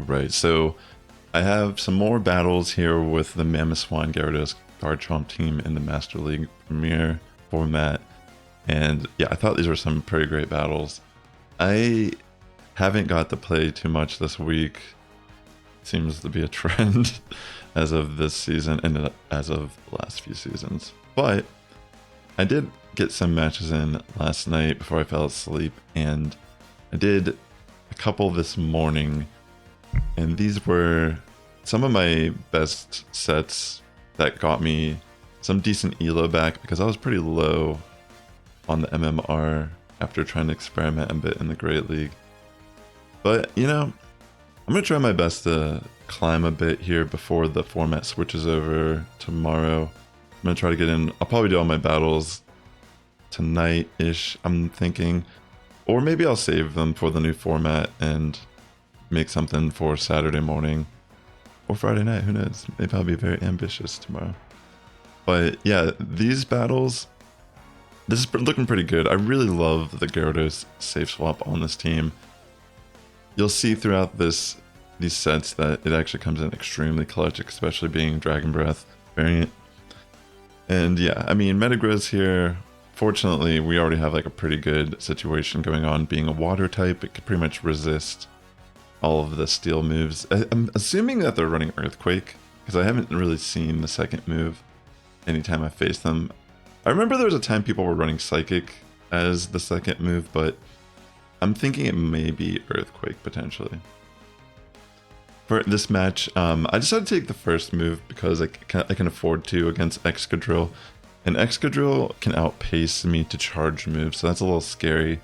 Right, so I have some more battles here with the Mamoswine Gyarados Garchomp team in the Master League Premier format. And yeah, I thought these were some pretty great battles. I haven't got to play too much this week. Seems to be a trend as of this season and as of the last few seasons. But I did get some matches in last night before I fell asleep, and I did a couple this morning, and these were some of my best sets that got me some decent elo back because I was pretty low on the MMR after trying to experiment a bit in the Great League. But, you know, I'm going to try my best to climb a bit here before the format switches over tomorrow. I'm going to try to get in. I'll probably do all my battles tonight-ish, I'm thinking. Or maybe I'll save them for the new format and make something for Saturday morning. Or Friday night, who knows? Maybe I'll be very ambitious tomorrow. But yeah, these battles, this is looking pretty good. I really love the Gyarados safe swap on this team. You'll see throughout these sets that it actually comes in extremely clutch, especially being Dragon Breath variant. And yeah, I mean, Metagross here, fortunately, we already have like a pretty good situation going on. Being a water type, it could pretty much resist all of the steel moves. I'm assuming that they're running Earthquake, because I haven't really seen the second move anytime I face them. I remember there was a time people were running Psychic as the second move, but I'm thinking it may be Earthquake potentially. For this match, I decided to take the first move because I can afford to against Excadrill. And Excadrill can outpace me to charge moves, so that's a little scary.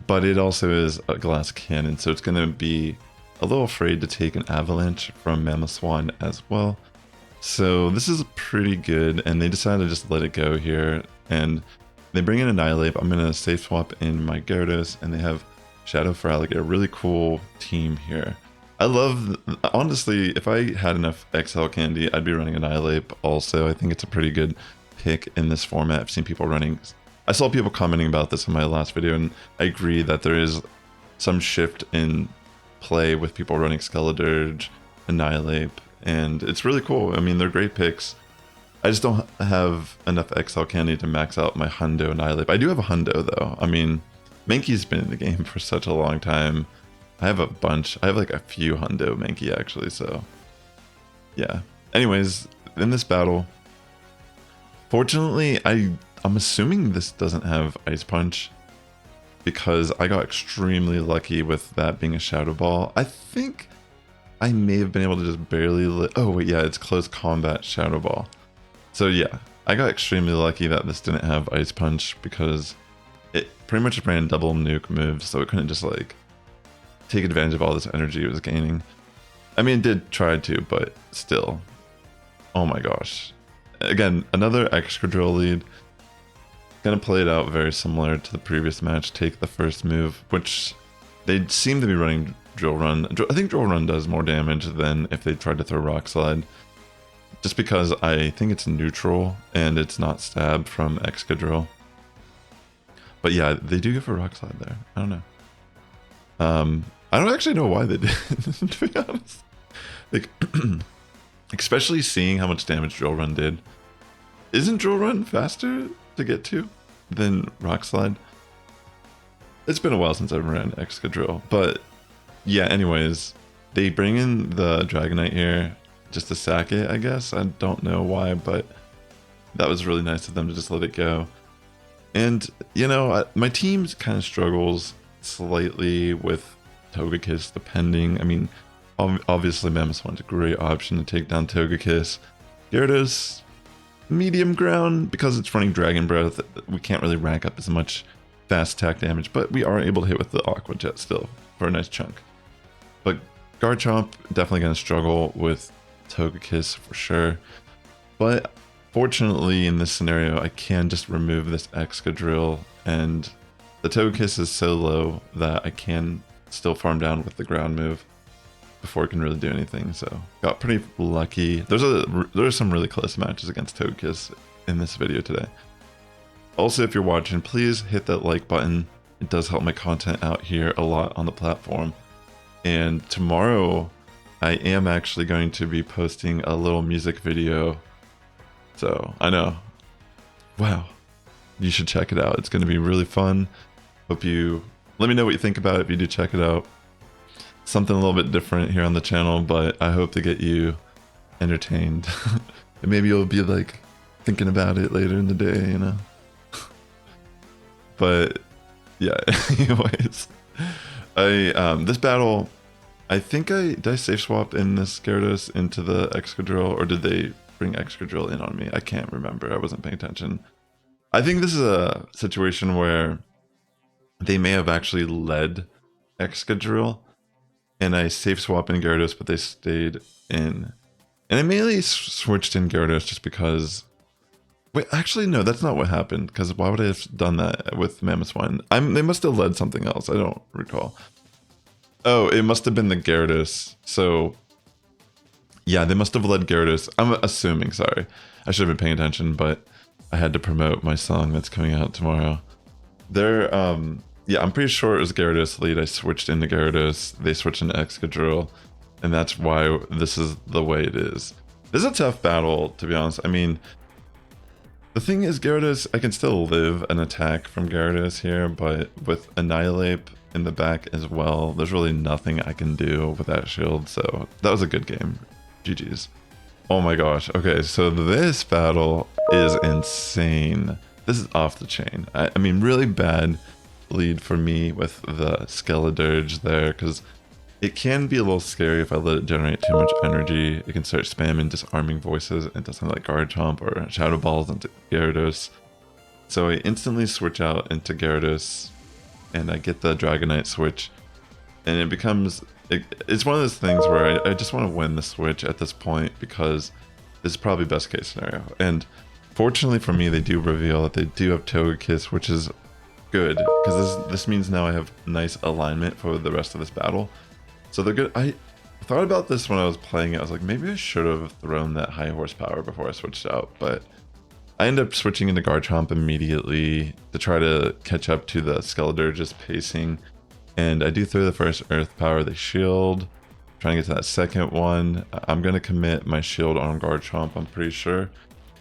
But it also is a glass cannon, so it's going to be a little afraid to take an Avalanche from Mamoswine as well. So this is pretty good, and they decided to just let it go here. And they bring in Annihilate. I'm going to safe swap in my Gyarados, and they have Shadow for Alligator. Really cool team here. I love, honestly, if I had enough XL candy, I'd be running Annihilate also. I think it's a pretty good pick in this format. I've seen people running, I saw people commenting about this in my last video, and I agree that there is some shift in play with people running Skeledirge, Annihilate, and it's really cool. I mean, they're great picks. I just don't have enough XL candy to max out my Hundo Annihilate. I do have a Hundo though. I mean, Mankey's been in the game for such a long time. I have a bunch. I have like a few Hundo Mankey actually, so yeah. Anyways, in this battle, fortunately, I'm assuming this doesn't have Ice Punch because I got extremely lucky with that being a Shadow Ball. I think I may have been able to just barely oh wait, yeah, it's Close Combat Shadow Ball. So yeah, I got extremely lucky that this didn't have Ice Punch because it pretty much ran double nuke moves, so it couldn't just like take advantage of all this energy it was gaining. I mean, it did try to, but still. Oh my gosh. Again, another Excadrill lead. Gonna play it out very similar to the previous match. Take the first move, which they seem to be running Drill Run. I think Drill Run does more damage than if they tried to throw Rock Slide. Just because I think it's neutral and it's not stab from Excadrill. But yeah, they do give a Rock Slide there. I don't know. I don't actually know why they did, to be honest. Like, especially seeing how much damage Drill Run did. Isn't Drill Run faster to get to than Rock Slide? It's been a while since I've ran Excadrill, but yeah, anyways, they bring in the Dragonite here just to sack it, I guess. I don't know why, but that was really nice of them to just let it go. And, you know, my team kind of struggles slightly with Togekiss, depending. I mean, obviously Mamoswine's a great option to take down Togekiss. Gyarados, medium ground, because it's running Dragon Breath, we can't really rack up as much fast attack damage, but we are able to hit with the Aqua Jet still for a nice chunk. But Garchomp, definitely going to struggle with Togekiss for sure. But fortunately in this scenario, I can just remove this Excadrill, and the Togekiss is so low that I can still farm down with the ground move before it can really do anything. So got pretty lucky. There's some really close matches against Togekiss in this video today. Also, if you're watching, please hit that like button. It does help my content out here a lot on the platform. And tomorrow I am actually going to be posting a little music video. So I know, wow, you should check it out. It's going to be really fun. Hope you let me know what you think about it if you do check it out. Something a little bit different here on the channel, but I hope to get you entertained. And maybe you'll be like thinking about it later in the day, you know. But yeah, anyways, this battle, I think did I safe swap in this Gyarados into the Excadrill, or did they bring Excadrill in on me? I can't remember. I wasn't paying attention. I think this is a situation where they may have actually led Excadrill, and I safe swap in Gyarados, but they stayed in. And I mainly switched in Gyarados just because... Wait, actually, no, that's not what happened, because why would I have done that with Mamoswine? They must have led something else. I don't recall. Oh, it must have been the Gyarados. So, yeah, they must have led Gyarados. I'm assuming, sorry. I should have been paying attention, but I had to promote my song that's coming out tomorrow. Yeah, I'm pretty sure it was Gyarados lead. I switched into Gyarados. They switched into Excadrill, and that's why this is the way it is. This is a tough battle, to be honest. I mean, the thing is, Gyarados, I can still live an attack from Gyarados here, but with Annihilate in the back as well, there's really nothing I can do with that shield, so that was a good game. GG's. Oh my gosh. Okay, so this battle is insane. This is off the chain. I mean, really bad lead for me with the Skeledirge there, because it can be a little scary if I let it generate too much energy. It can start spamming disarming voices into something like Garchomp or Shadow Balls into Gyarados. So I instantly switch out into Gyarados, and I get the Dragonite switch, and it becomes... It's one of those things where I just want to win the switch at this point, because this is probably best case scenario. And fortunately for me, they do reveal that they do have Togekiss, which is good, because this means now I have nice alignment for the rest of this battle. So they're good. I thought about this when I was playing it. I was like, maybe I should have thrown that high horsepower before I switched out, but I ended up switching into Garchomp immediately to try to catch up to the Skeledirge's pacing. And I do throw the first Earth Power, they shield. Trying to get to that second one. I'm going to commit my shield on Garchomp, I'm pretty sure.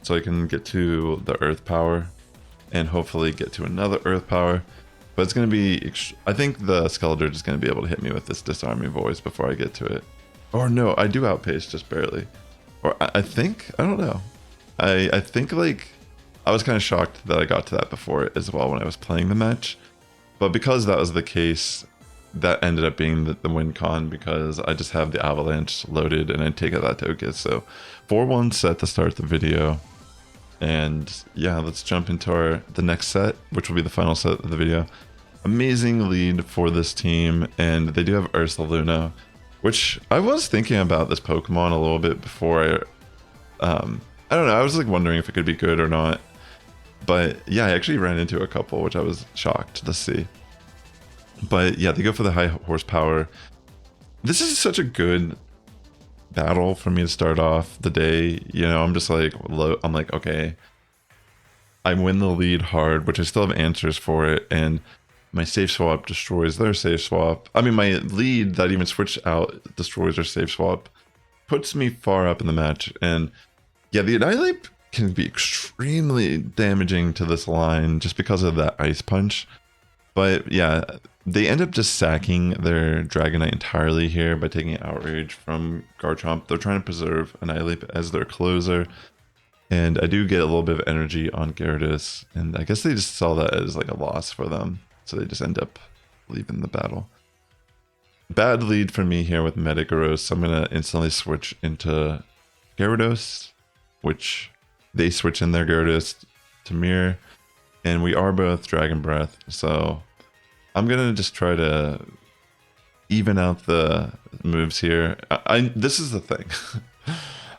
So I can get to the Earth Power and hopefully get to another Earth Power. But it's going to be... I think the Skeledirge is going to be able to hit me with this disarming voice before I get to it. Or no, I do outpace just barely. Or I think... I don't know. I think, like... I was kind of shocked that I got to that before as well when I was playing the match. But because that was the case, that ended up being the win con, because I just have the Avalanche loaded and I take out that Togekiss. So 4-1 set to start the video. And yeah, let's jump into the next set, which will be the final set of the video. Amazing lead for this team, and they do have Ursaluna, which I was thinking about this Pokemon a little bit before I don't know, I was like wondering if it could be good or not. But yeah, I actually ran into a couple, which I was shocked to see. But yeah, they go for the high horsepower. This is such a good battle for me to start off the day. You know, I'm just like, I'm like, okay, I win the lead hard, which I still have answers for it. And my safe swap destroys their safe swap. I mean, my lead that even switched out destroys their safe swap, puts me far up in the match. And yeah, the Annihilate can be extremely damaging to this line just because of that Ice Punch. But yeah, they end up just sacking their Dragonite entirely here by taking Outrage from Garchomp. They're trying to preserve Annihilate as their closer. And I do get a little bit of energy on Gyarados, and I guess they just saw that as like a loss for them. So they just end up leaving the battle. Bad lead for me here with Metagross, so I'm going to instantly switch into Gyarados, which they switch in their Gyarados to Mirror. And we are both Dragon Breath, so I'm going to just try to even out the moves here. This is the thing.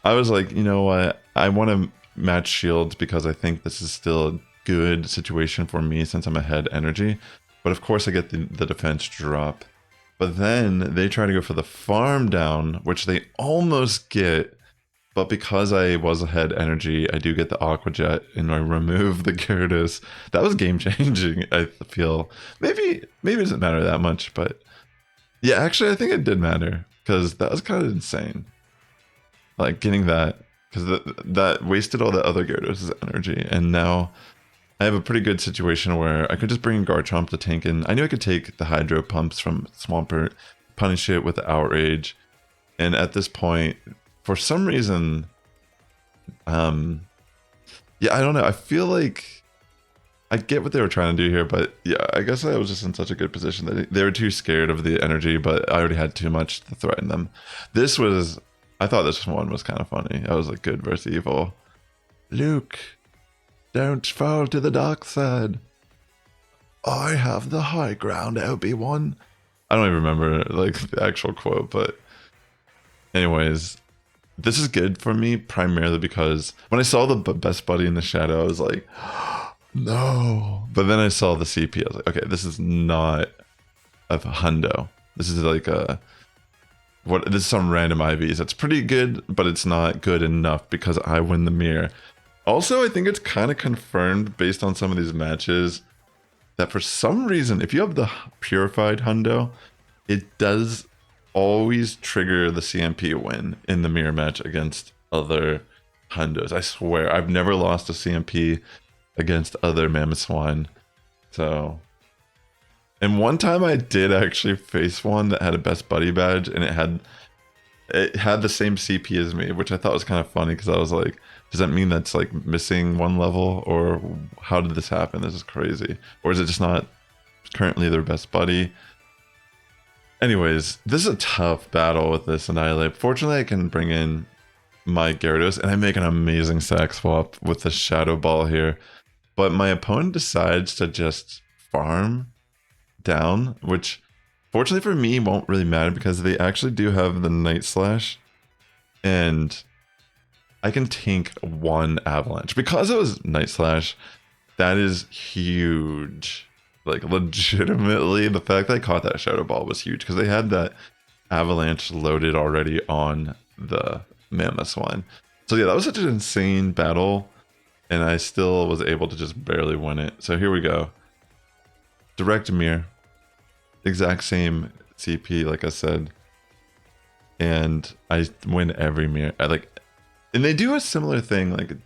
I was like, you know what? I want to match shields because I think this is still a good situation for me since I'm ahead energy. But of course I get the defense drop. But then they try to go for the farm down, which they almost get. But because I was ahead energy, I do get the Aqua Jet and I remove the Gyarados. That was game changing, I feel. Maybe it doesn't matter that much, but Yeah, actually, I think it did matter because that was kind of insane. Like getting that, because that wasted all the other Gyarados' energy, and now I have a pretty good situation where I could just bring Garchomp to tank in. I knew I could take the Hydro Pumps from Swampert, punish it with the Outrage, and at this point, for some reason, yeah, I don't know. I feel like I get what they were trying to do here, but yeah, I guess I was just in such a good position that they were too scared of the energy, but I already had too much to threaten them. This was, I thought this one was kind of funny. I was like, good versus evil. Luke, don't fall to the dark side. I have the high ground, Obi-Wan. I don't even remember like the actual quote, but anyways, this is good for me primarily because when I saw the best buddy in the shadow, I was like, no. But then I saw the CP, I was like, okay, this is not a hundo. This is like a, what? This is some random IVs. That's pretty good, but it's not good enough because I win the mirror. Also, I think it's kind of confirmed based on some of these matches that for some reason, if you have the purified hundo, it does always trigger the CMP win in the mirror match against other hundos. I swear, I've never lost a CMP against other Mamoswine. So, and one time I did actually face one that had a best buddy badge, and it had the same CP as me, which I thought was kind of funny because I was like, does that mean that's like missing one level, or how did this happen? This is crazy. Or is it just not currently their best buddy? Anyways, this is a tough battle with this Annihilate. Fortunately, I can bring in my Gyarados, and I make an amazing sack swap with the Shadow Ball here. But my opponent decides to just farm down, which fortunately for me won't really matter because they actually do have the Night Slash, and I can tank one Avalanche. Because it was Night Slash, that is huge. Like, legitimately, the fact that I caught that Shadow Ball was huge because they had that Avalanche loaded already on the Mamoswine. So yeah, that was such an insane battle, and I still was able to just barely win it. So here we go. Direct mirror. Exact same CP, like I said. And I win every mirror. And they do a similar thing, like,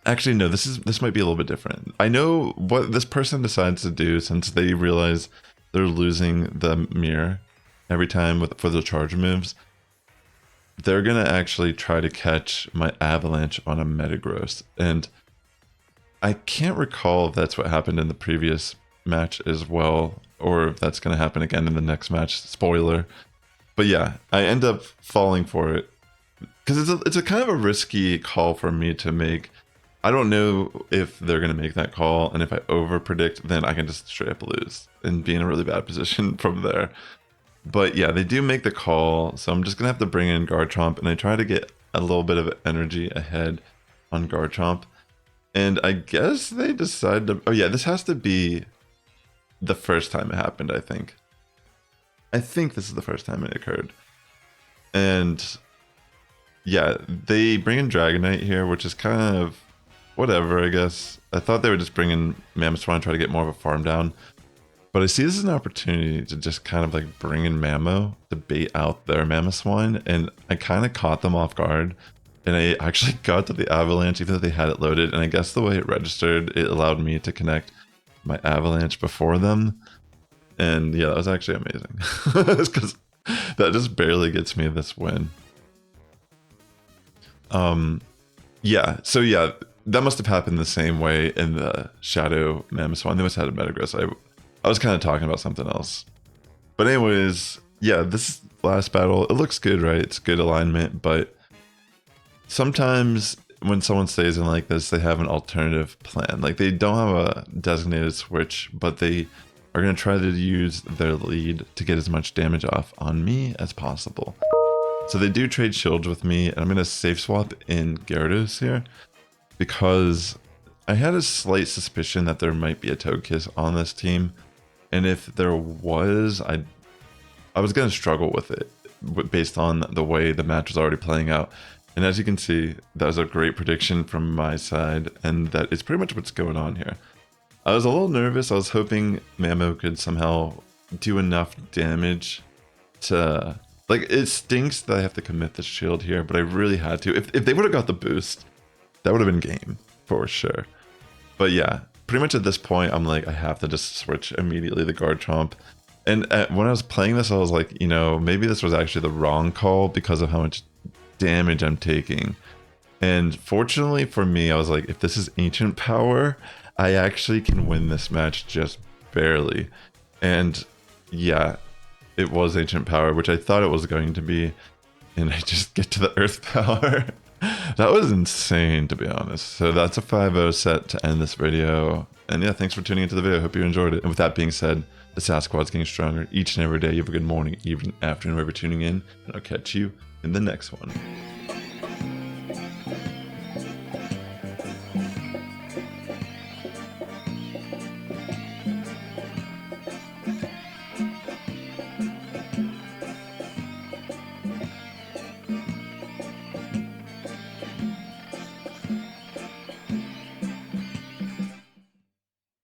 actually, no, this might be a little bit different. I know what this person decides to do since they realize they're losing the mirror every time for the charge moves. They're going to actually try to catch my Avalanche on a Metagross. And I can't recall if that's what happened in the previous match as well, or if that's going to happen again in the next match. Spoiler. But yeah, I end up falling for it because it's a kind of a risky call for me to make. I don't know if they're going to make that call, and if I over predict, then I can just straight up lose and be in a really bad position from there. But yeah, they do make the call, so I'm just going to have to bring in Garchomp, and I try to get a little bit of energy ahead on Garchomp. And I guess they decide to... Oh yeah, this has to be the first time it happened, I think. I think this is the first time it occurred. And yeah, they bring in Dragonite here, which is kind of whatever, I guess. I thought they would just bring in Mamoswine and try to get more of a farm down. But I see this as an opportunity to just kind of like bring in Mamo to bait out their Mamoswine. And I kind of caught them off guard. And I actually got to the Avalanche even though they had it loaded. And I guess the way it registered, it allowed me to connect my Avalanche before them. And yeah, that was actually amazing. Because that just barely gets me this win. Yeah, so yeah, that must have happened the same way in the Shadow Mamoswine. They must have had a Metagross. I was kind of talking about something else. But anyways, yeah, this last battle, it looks good, right? It's good alignment, but sometimes when someone stays in like this, they have an alternative plan. Like they don't have a designated switch, but they are going to try to use their lead to get as much damage off on me as possible. So they do trade shields with me, and I'm going to safe swap in Gyarados here because I had a slight suspicion that there might be a Togekiss on this team. And if there was, I was going to struggle with it based on the way the match was already playing out. And as you can see, that was a great prediction from my side, and that is pretty much what's going on here. I was a little nervous. I was hoping Mamo could somehow do enough damage to... Like, it stinks that I have to commit the shield here, but I really had to. If they would have got the boost, that would have been game, for sure. But yeah, pretty much at this point, I'm like, I have to just switch immediately the Garchomp. And when I was playing this, I was like, you know, maybe this was actually the wrong call because of how much damage I'm taking. And fortunately for me, I was like, if this is Ancient Power, I actually can win this match just barely. And yeah, it was Ancient Power, which I thought it was going to be, and I just get to the Earth Power. That was insane, to be honest. So that's a 5-0 set to end this video. And yeah, thanks for tuning into the video. I hope you enjoyed it. And with that being said, the Sass Squad's getting stronger each and every day. You have a good morning, evening, afternoon, wherever you're tuning in, and I'll catch you in the next one.